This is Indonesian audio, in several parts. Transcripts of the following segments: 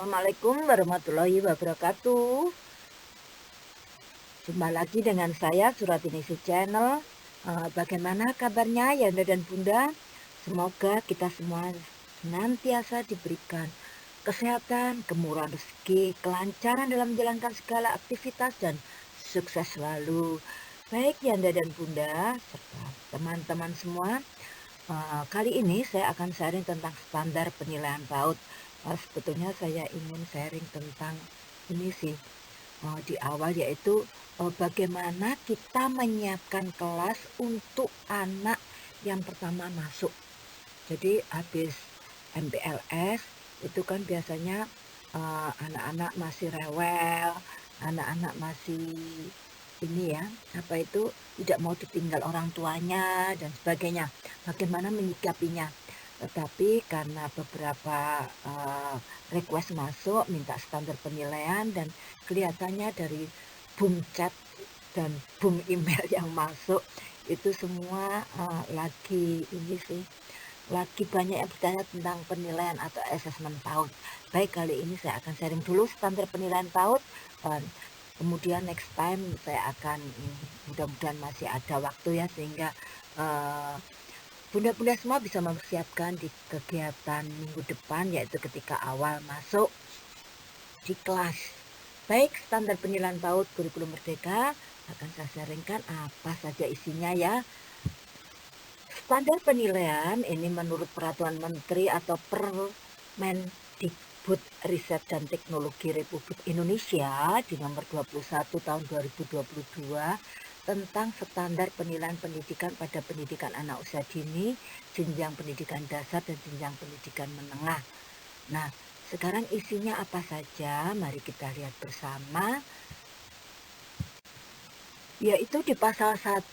Assalamualaikum warahmatullahi wabarakatuh. Jumpa lagi dengan saya Suratinisi Channel. Bagaimana kabarnya Yanda dan Bunda? Semoga kita semua senantiasa diberikan kesehatan, kemurahan rezeki, kelancaran dalam menjalankan segala aktivitas dan sukses selalu. Baik Yanda dan Bunda serta teman-teman semua, kali ini saya akan sharing tentang standar penilaian PAUD. Sebetulnya saya ingin sharing tentang ini sih di awal, yaitu bagaimana kita menyiapkan kelas untuk anak yang pertama masuk. Jadi habis MPLS itu kan biasanya anak-anak masih rewel, anak-anak masih ini ya, apa itu, tidak mau ditinggal orang tuanya dan sebagainya. Bagaimana menyikapinya? Tetapi karena beberapa request masuk minta standar penilaian, dan kelihatannya dari boom chat dan boom email yang masuk itu semua lagi ini sih, lagi banyak yang bertanya tentang penilaian atau asesmen PAUD. Baik, kali ini saya akan sharing dulu standar penilaian PAUD. Kemudian next time saya akan mudah-mudahan masih ada waktu ya, sehingga bunda-bunda semua bisa mempersiapkan di kegiatan minggu depan, yaitu ketika awal masuk di kelas. Baik, standar penilaian PAUD kurikulum merdeka akan saya sharingkan apa saja isinya ya. Standar penilaian ini menurut Peraturan Menteri atau Permendikbud Riset dan Teknologi Republik Indonesia di nomor 21 tahun 2022 tentang standar penilaian pendidikan pada pendidikan anak usia dini, jenjang pendidikan dasar dan jenjang pendidikan menengah. Nah, sekarang isinya apa saja? Mari kita lihat bersama. Yaitu di pasal 1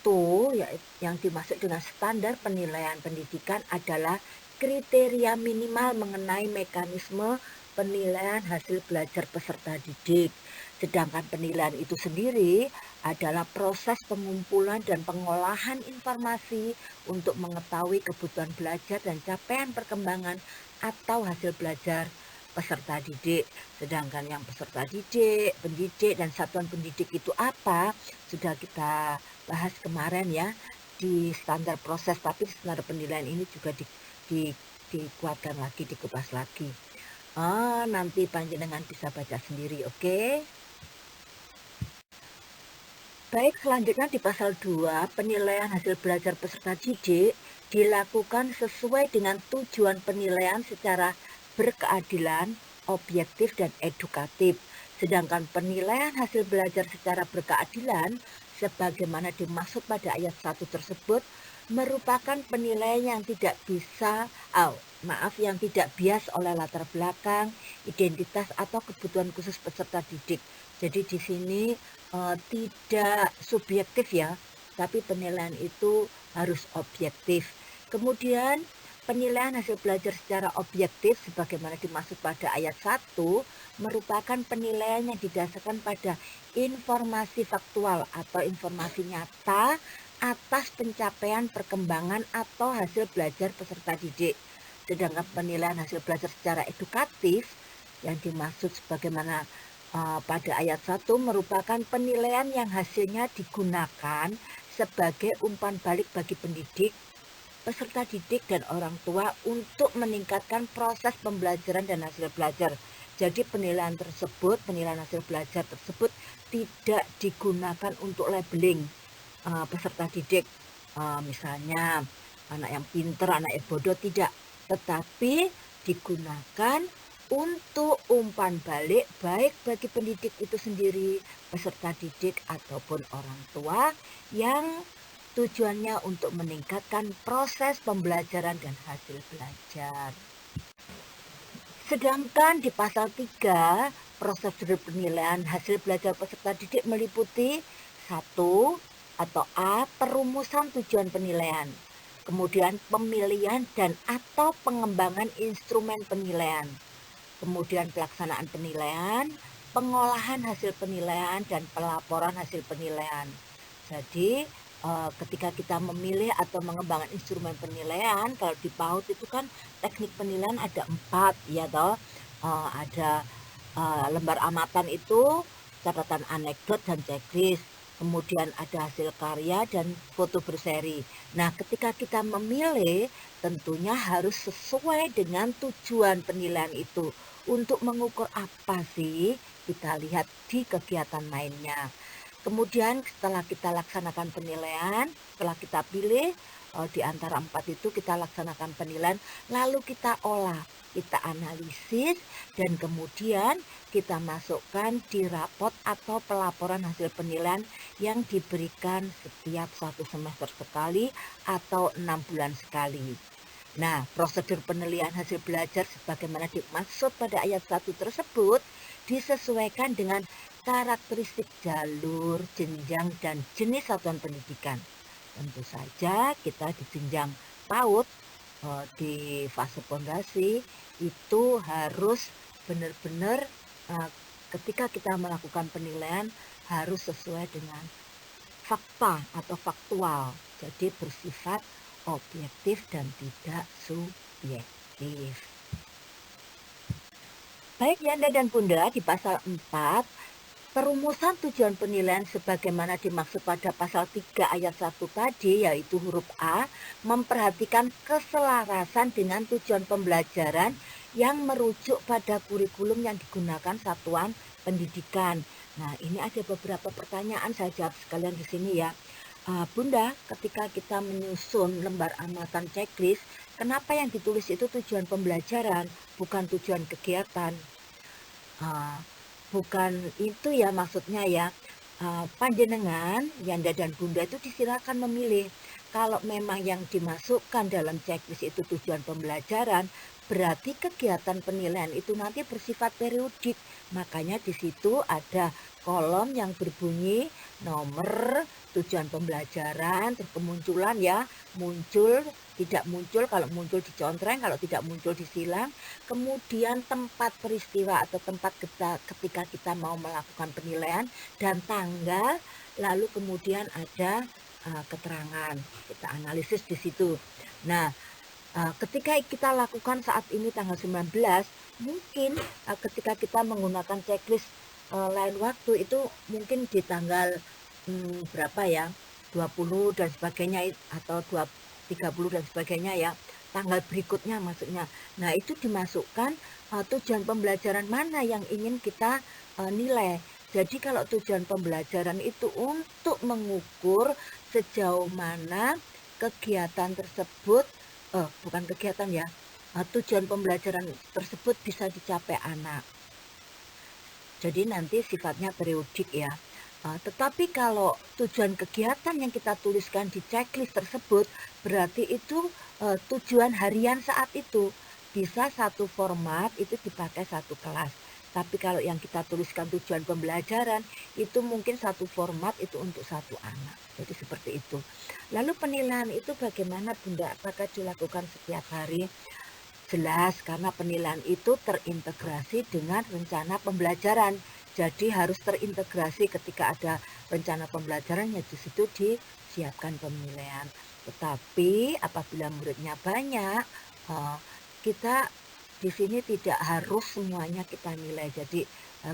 yang dimaksud dengan standar penilaian pendidikan adalah kriteria minimal mengenai mekanisme penilaian hasil belajar peserta didik. Sedangkan penilaian itu sendiri adalah proses pengumpulan dan pengolahan informasi untuk mengetahui kebutuhan belajar dan capaian perkembangan atau hasil belajar peserta didik. Sedangkan yang peserta didik, pendidik, dan satuan pendidik itu apa? Sudah kita bahas kemarin ya di standar proses, tapi standar penilaian ini juga dikuatkan lagi, dikupas lagi. Nanti panjenengan bisa baca sendiri, oke? Baik, selanjutnya di pasal 2, penilaian hasil belajar peserta didik dilakukan sesuai dengan tujuan penilaian secara berkeadilan, objektif, dan edukatif. Sedangkan penilaian hasil belajar secara berkeadilan, sebagaimana dimaksud pada ayat 1 tersebut, merupakan penilaian yang tidak yang tidak bias oleh latar belakang, identitas, atau kebutuhan khusus peserta didik. Jadi di sini tidak subjektif ya, tapi penilaian itu harus objektif. Kemudian penilaian hasil belajar secara objektif sebagaimana dimaksud pada ayat 1 merupakan penilaian yang didasarkan pada informasi faktual atau informasi nyata atas pencapaian perkembangan atau hasil belajar peserta didik. Sedangkan penilaian hasil belajar secara edukatif yang dimaksud sebagaimana pada ayat 1 merupakan penilaian yang hasilnya digunakan sebagai umpan balik bagi pendidik, peserta didik, dan orang tua untuk meningkatkan proses pembelajaran dan hasil belajar. Jadi penilaian hasil belajar tersebut tidak digunakan untuk labeling peserta didik, misalnya anak yang pinter, anak yang bodoh, tidak, tetapi digunakan untuk umpan balik baik bagi pendidik itu sendiri, peserta didik, ataupun orang tua yang tujuannya untuk meningkatkan proses pembelajaran dan hasil belajar. Sedangkan di pasal 3, prosedur penilaian hasil belajar peserta didik meliputi 1 atau A, perumusan tujuan penilaian, kemudian pemilihan dan atau pengembangan instrumen penilaian, kemudian pelaksanaan penilaian, pengolahan hasil penilaian, dan pelaporan hasil penilaian. Jadi ketika kita memilih atau mengembangkan instrumen penilaian, kalau di PAUD itu kan teknik penilaian ada 4 ya toh. Ada lembar amatan itu catatan anekdot dan checklist, kemudian ada hasil karya dan foto berseri. Nah, ketika kita memilih, tentunya harus sesuai dengan tujuan penilaian itu. Untuk mengukur apa sih? Kita lihat di kegiatan mainnya. Kemudian setelah kita laksanakan penilaian, setelah kita pilih di antara 4 itu kita laksanakan penilaian, lalu kita olah, kita analisis, dan kemudian kita masukkan di rapot atau pelaporan hasil penilaian yang diberikan setiap 1 semester sekali atau 6 bulan sekali. Nah, prosedur penilaian hasil belajar sebagaimana dimaksud pada ayat 1 tersebut disesuaikan dengan karakteristik jalur, jenjang, dan jenis satuan pendidikan. Tentu saja kita di jenjang PAUD, di fase pondasi itu harus benar-benar ketika kita melakukan penilaian harus sesuai dengan fakta atau faktual, jadi bersifat objektif dan tidak subjektif. Baik Yanda dan Bunda, di pasal 4, perumusan tujuan penilaian sebagaimana dimaksud pada pasal 3 ayat 1 tadi, yaitu huruf A, memperhatikan keselarasan dengan tujuan pembelajaran yang merujuk pada kurikulum yang digunakan satuan pendidikan. Nah, ini ada beberapa pertanyaan, saya jawab sekalian di sini ya. Bunda, ketika kita menyusun lembar amatan checklist, kenapa yang ditulis itu tujuan pembelajaran, bukan tujuan kegiatan? Bukan itu ya maksudnya ya. Panjenengan, Yanda dan Bunda itu disilakan memilih. Kalau memang yang dimasukkan dalam checklist itu tujuan pembelajaran, berarti kegiatan penilaian itu nanti bersifat periodik. Makanya di situ ada kolom yang berbunyi nomor tujuan pembelajaran, terus kemunculan ya, muncul, tidak muncul, kalau muncul dicontreng, kalau tidak muncul disilang. Kemudian tempat peristiwa atau tempat ketika kita mau melakukan penilaian dan tanggal, lalu kemudian ada keterangan, kita analisis di situ. Nah, ketika kita lakukan saat ini tanggal 19, mungkin ketika kita menggunakan checklist lain waktu itu mungkin di tanggal berapa ya, 20 dan sebagainya atau 30 dan sebagainya ya, tanggal berikutnya maksudnya. Nah, itu dimasukkan tujuan pembelajaran mana yang ingin kita nilai. Jadi kalau tujuan pembelajaran itu untuk mengukur sejauh mana kegiatan tersebut, bukan kegiatan ya, tujuan pembelajaran tersebut bisa dicapai anak. Jadi nanti sifatnya periodik ya. Tetapi kalau tujuan kegiatan yang kita tuliskan di checklist tersebut, berarti itu tujuan harian saat itu. Bisa satu format itu dipakai satu kelas. Tapi kalau yang kita tuliskan tujuan pembelajaran, itu mungkin satu format itu untuk satu anak. Jadi seperti itu. Lalu penilaian itu bagaimana Bunda? Apakah dilakukan setiap hari? Jelas, karena penilaian itu terintegrasi dengan rencana pembelajaran. Jadi harus terintegrasi ketika ada rencana pembelajaran, ya di situ disiapkan penilaian. Tetapi apabila muridnya banyak, kita di sini tidak harus semuanya kita nilai. Jadi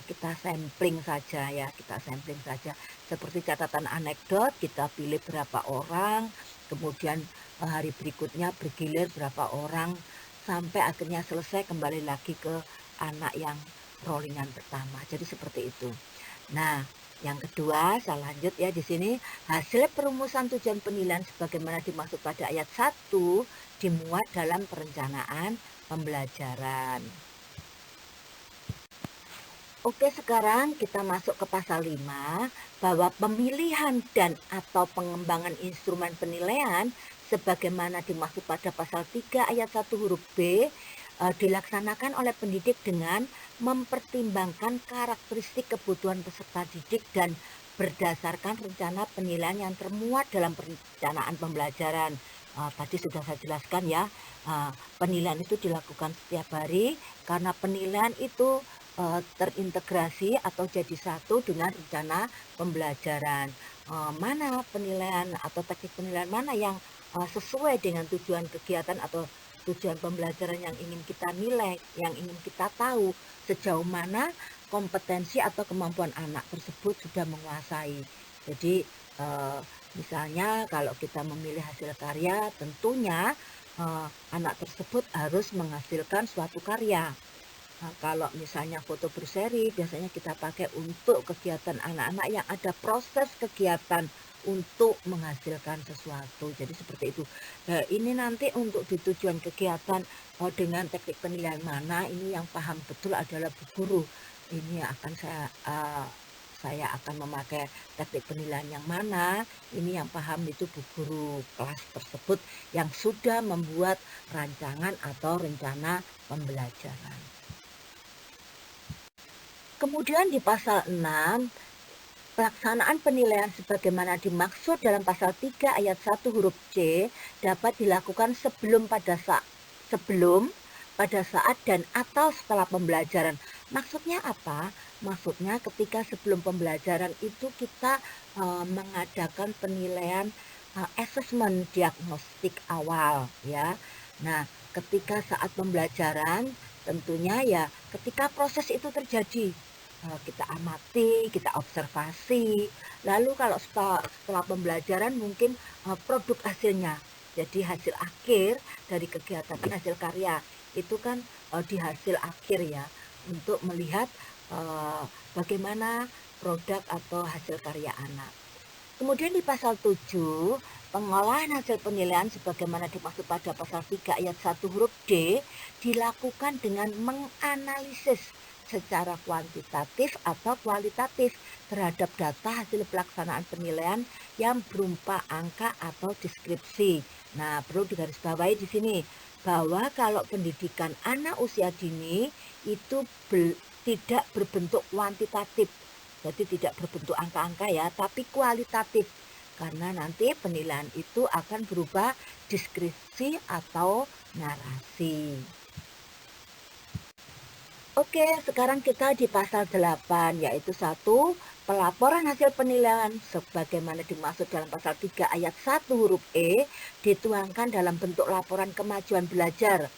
kita sampling saja ya, kita sampling saja. Seperti catatan anekdot, kita pilih berapa orang, kemudian hari berikutnya bergilir berapa orang, sampai akhirnya selesai kembali lagi ke anak yang rollingan pertama. Jadi seperti itu. Nah, yang kedua, saya lanjut ya di sini. Hasil perumusan tujuan penilaian sebagaimana dimaksud pada ayat 1 dimuat dalam perencanaan pembelajaran. Oke, sekarang kita masuk ke pasal 5, bahwa pemilihan dan atau pengembangan instrumen penilaian sebagaimana dimaksud pada pasal 3 ayat 1 huruf B dilaksanakan oleh pendidik dengan mempertimbangkan karakteristik kebutuhan peserta didik dan berdasarkan rencana penilaian yang termuat dalam perencanaan pembelajaran. Tadi sudah saya jelaskan ya, penilaian itu dilakukan setiap hari karena penilaian itu terintegrasi atau jadi satu dengan rencana pembelajaran. Mana penilaian atau teknik penilaian mana yang sesuai dengan tujuan kegiatan atau tujuan pembelajaran yang ingin kita nilai, yang ingin kita tahu sejauh mana kompetensi atau kemampuan anak tersebut sudah menguasai. Jadi misalnya kalau kita memilih hasil karya, tentunya anak tersebut harus menghasilkan suatu karya. Nah, kalau misalnya foto berseri, biasanya kita pakai untuk kegiatan anak-anak yang ada proses kegiatan untuk menghasilkan sesuatu. Jadi seperti itu. Nah, ini nanti untuk di tujuan kegiatan dengan teknik penilaian mana, ini yang paham betul adalah Bu Guru. Ini akan saya akan memakai teknik penilaian yang mana, ini yang paham itu Bu Guru kelas tersebut yang sudah membuat rancangan atau rencana pembelajaran. Kemudian di pasal 6, pelaksanaan penilaian sebagaimana dimaksud dalam pasal 3 ayat 1 huruf C dapat dilakukan sebelum, pada saat dan atau setelah pembelajaran. Maksudnya apa? Maksudnya ketika sebelum pembelajaran itu kita mengadakan penilaian assessment diagnostik awal ya. Nah, ketika saat pembelajaran tentunya ya ketika proses itu terjadi, kita amati, kita observasi. Lalu kalau setelah pembelajaran mungkin produk hasilnya. Jadi hasil akhir dari kegiatan hasil karya itu kan di hasil akhir ya, untuk melihat bagaimana produk atau hasil karya anak. Kemudian di pasal 7, pengolahan hasil penilaian sebagaimana dimaksud pada pasal 3 ayat 1 huruf D dilakukan dengan menganalisis secara kuantitatif atau kualitatif terhadap data hasil pelaksanaan penilaian yang berupa angka atau deskripsi. Nah, perlu digarisbawahi di sini bahwa kalau pendidikan anak usia dini itu tidak berbentuk kuantitatif, jadi tidak berbentuk angka-angka ya, tapi kualitatif. Karena nanti penilaian itu akan berupa deskripsi atau narasi. Oke, sekarang kita di pasal 8, yaitu 1, pelaporan hasil penilaian sebagaimana dimaksud dalam pasal 3 ayat 1 huruf E dituangkan dalam bentuk laporan kemajuan belajar.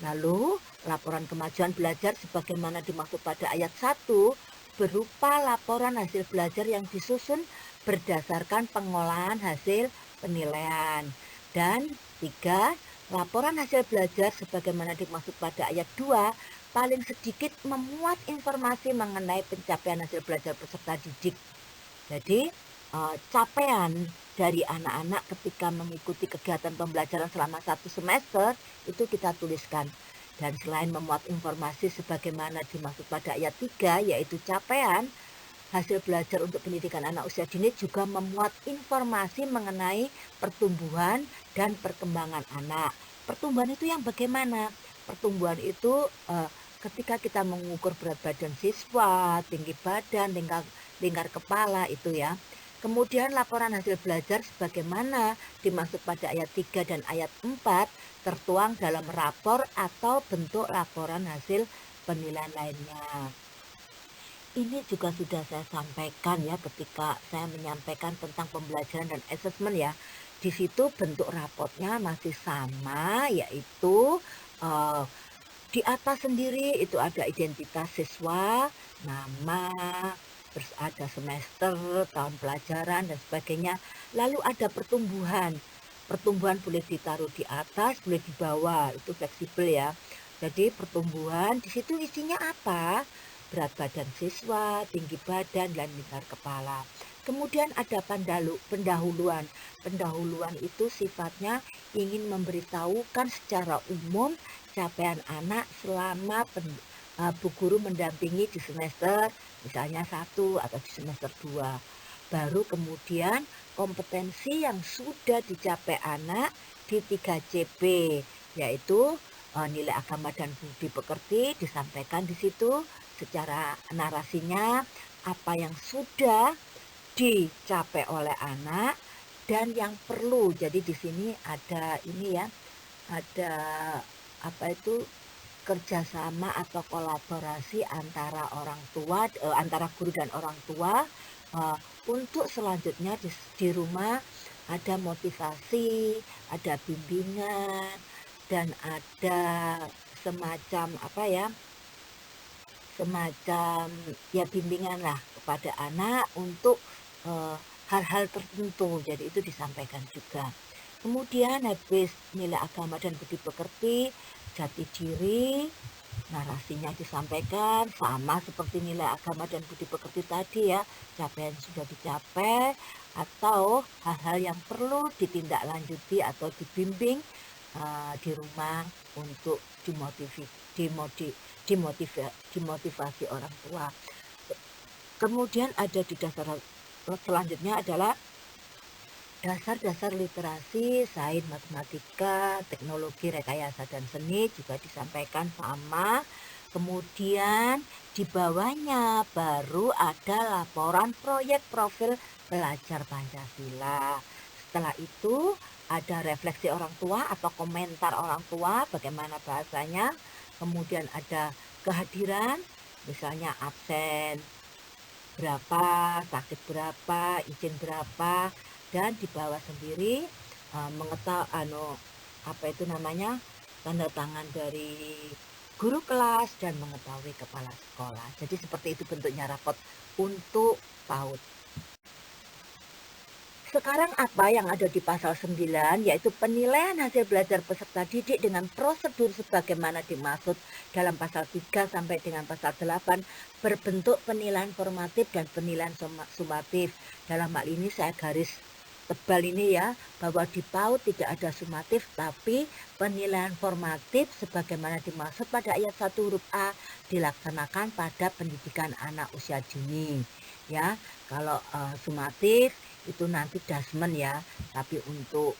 Lalu, laporan kemajuan belajar sebagaimana dimaksud pada ayat 1 berupa laporan hasil belajar yang disusun berdasarkan pengolahan hasil penilaian. Dan 3, laporan hasil belajar sebagaimana dimaksud pada ayat 2 paling sedikit memuat informasi mengenai pencapaian hasil belajar peserta didik. Jadi capaian dari anak-anak ketika mengikuti kegiatan pembelajaran selama 1 semester itu kita tuliskan. Dan selain memuat informasi sebagaimana dimaksud pada ayat 3, yaitu capaian hasil belajar untuk pendidikan anak usia dini juga memuat informasi mengenai pertumbuhan dan perkembangan anak. Pertumbuhan itu yang bagaimana? Pertumbuhan itu ketika kita mengukur berat badan siswa, tinggi badan, lingkar kepala itu ya. Kemudian laporan hasil belajar sebagaimana dimaksud pada ayat 3 dan ayat 4 tertuang dalam rapor atau bentuk laporan hasil penilaian lainnya. Ini juga sudah saya sampaikan ya ketika saya menyampaikan tentang pembelajaran dan asesmen ya. Di situ bentuk raportnya masih sama, yaitu di atas sendiri itu ada identitas siswa, nama, terus ada semester, tahun pelajaran, dan sebagainya. Lalu ada pertumbuhan. Pertumbuhan boleh ditaruh di atas, boleh di bawah, itu fleksibel ya. Jadi pertumbuhan di situ isinya apa? Berat badan siswa, tinggi badan, dan lingkar kepala. Kemudian ada pendahuluan. Pendahuluan itu sifatnya ingin memberitahukan secara umum capaian anak selama Bu Guru mendampingi di semester misalnya 1 atau di semester 2. Baru kemudian kompetensi yang sudah dicapai anak di 3CP, yaitu nilai agama dan budi pekerti disampaikan di situ secara narasinya apa yang sudah dicapai oleh anak dan yang perlu. Jadi di sini ada ini ya, ada apa itu kerjasama atau kolaborasi antara orang tua, antara guru dan orang tua untuk selanjutnya di rumah ada motivasi, ada bimbingan, dan ada semacam apa ya, semacam ya bimbingan lah kepada anak untuk hal-hal tertentu, jadi itu disampaikan juga. Kemudian habis nilai agama dan budi pekerti, jati diri, narasinya disampaikan sama seperti nilai agama dan budi pekerti tadi ya, capaian sudah dicapai atau hal-hal yang perlu ditindaklanjuti atau dibimbing di rumah untuk dimotivasi orang tua. Kemudian ada di dasar selanjutnya adalah dasar-dasar literasi, sains, matematika, teknologi, rekayasa, dan seni juga disampaikan sama. Kemudian di bawahnya baru ada laporan proyek profil pelajar Pancasila. Setelah itu ada refleksi orang tua atau komentar orang tua, bagaimana bahasanya. Kemudian ada kehadiran, misalnya absen berapa, sakit berapa, izin berapa, dan di bawah sendiri mengetahui apa itu namanya, tanda tangan dari guru kelas dan mengetahui kepala sekolah. Jadi seperti itu bentuknya rapot untuk PAUD. Sekarang apa yang ada di pasal 9, yaitu penilaian hasil belajar peserta didik dengan prosedur sebagaimana dimaksud dalam pasal 3 sampai dengan pasal 8 berbentuk penilaian formatif dan penilaian sumatif. Dalam hal ini saya garis tebal ini ya, bahwa di PAUD tidak ada sumatif, tapi penilaian formatif sebagaimana dimaksud pada ayat 1 huruf A dilaksanakan pada pendidikan anak usia dini. Ya, kalau sumatif itu nanti dasmen ya, tapi untuk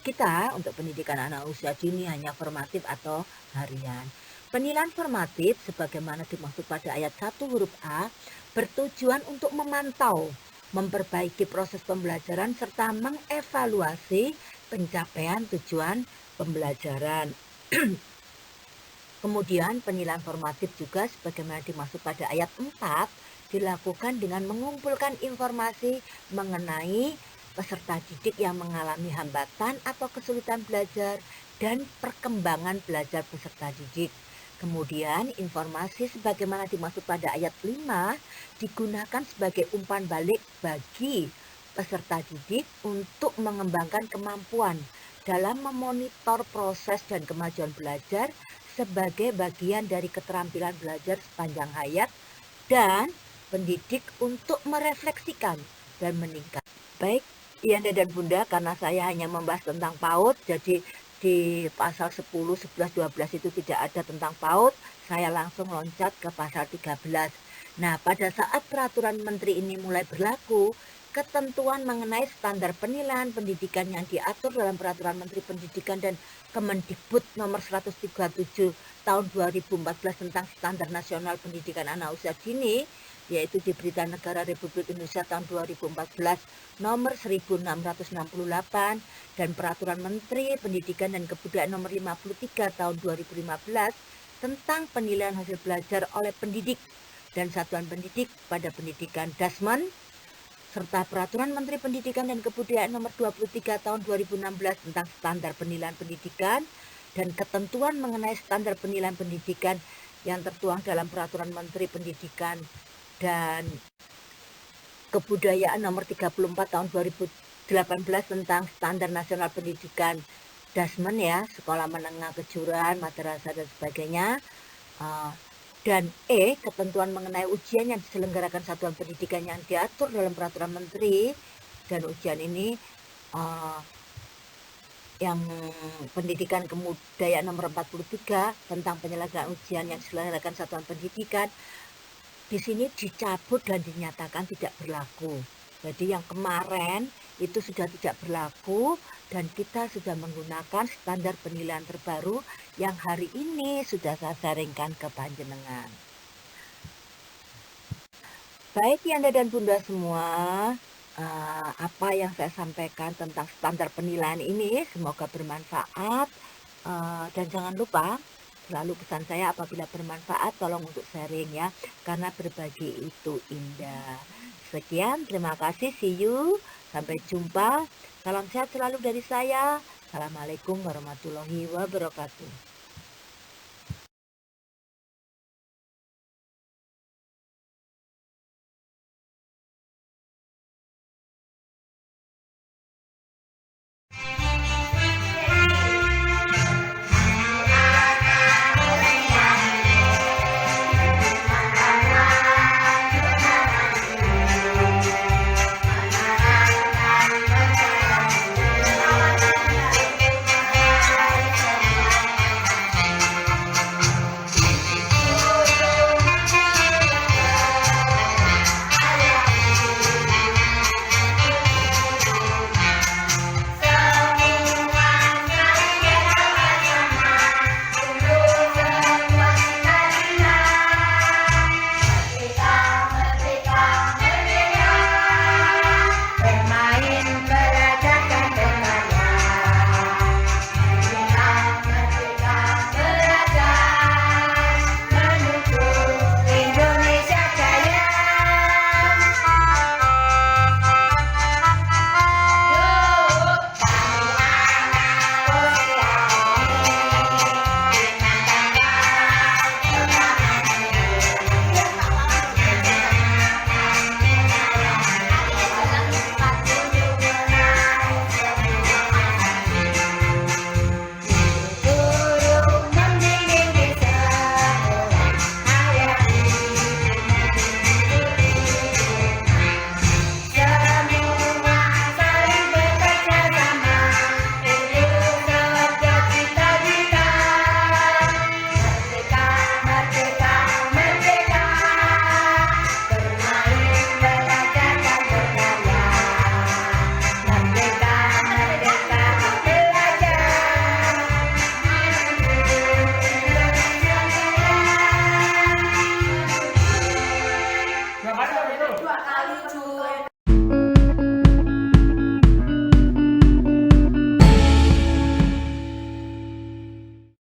kita, untuk pendidikan anak usia dini hanya formatif atau harian. Penilaian formatif sebagaimana dimaksud pada ayat 1 huruf A bertujuan untuk memantau, memperbaiki proses pembelajaran serta mengevaluasi pencapaian tujuan pembelajaran. Kemudian penilaian formatif juga sebagaimana dimaksud pada ayat 4 dilakukan dengan mengumpulkan informasi mengenai peserta didik yang mengalami hambatan atau kesulitan belajar dan perkembangan belajar peserta didik. Kemudian informasi sebagaimana dimaksud pada ayat 5 digunakan sebagai umpan balik bagi peserta didik untuk mengembangkan kemampuan dalam memonitor proses dan kemajuan belajar sebagai bagian dari keterampilan belajar sepanjang hayat dan pendidik untuk merefleksikan dan meningkat. Baik, Yanda dan Bunda, karena saya hanya membahas tentang PAUD, jadi di pasal 10, 11, 12 itu tidak ada tentang PAUD, saya langsung loncat ke pasal 13. Nah, pada saat peraturan menteri ini mulai berlaku, ketentuan mengenai standar penilaian pendidikan yang diatur dalam peraturan Menteri Pendidikan dan Kemendikbud nomor 137 tahun 2014 tentang standar nasional pendidikan anak usia dini, yaitu di Berita Negara Republik Indonesia tahun 2014 nomor 1668 dan peraturan Menteri Pendidikan dan Kebudayaan nomor 53 tahun 2015 tentang penilaian hasil belajar oleh pendidik dan satuan pendidik pada pendidikan Dasmen, serta Peraturan Menteri Pendidikan dan Kebudayaan Nomor 23 Tahun 2016 tentang standar penilaian pendidikan dan ketentuan mengenai standar penilaian pendidikan yang tertuang dalam Peraturan Menteri Pendidikan dan Kebudayaan Nomor 34 Tahun 2018 tentang standar nasional pendidikan Dasmen ya, sekolah menengah kejuruan, madrasah dan sebagainya. Dan ketentuan mengenai ujian yang diselenggarakan satuan pendidikan yang diatur dalam peraturan menteri, dan ujian ini yang pendidikan kebudayaan nomor 43 tentang penyelenggaraan ujian yang diselenggarakan satuan pendidikan di sini dicabut dan dinyatakan tidak berlaku. Jadi yang kemarin itu sudah tidak berlaku dan kita sudah menggunakan standar penilaian terbaru yang hari ini sudah saya sharingkan ke panjenengan. Baik Yanda dan Bunda semua, apa yang saya sampaikan tentang standar penilaian ini semoga bermanfaat, dan jangan lupa selalu pesan saya apabila bermanfaat tolong untuk sharing ya, karena berbagi itu indah. Sekian, terima kasih, see you, sampai jumpa, salam sehat selalu dari saya. Assalamualaikum warahmatullahi wabarakatuh.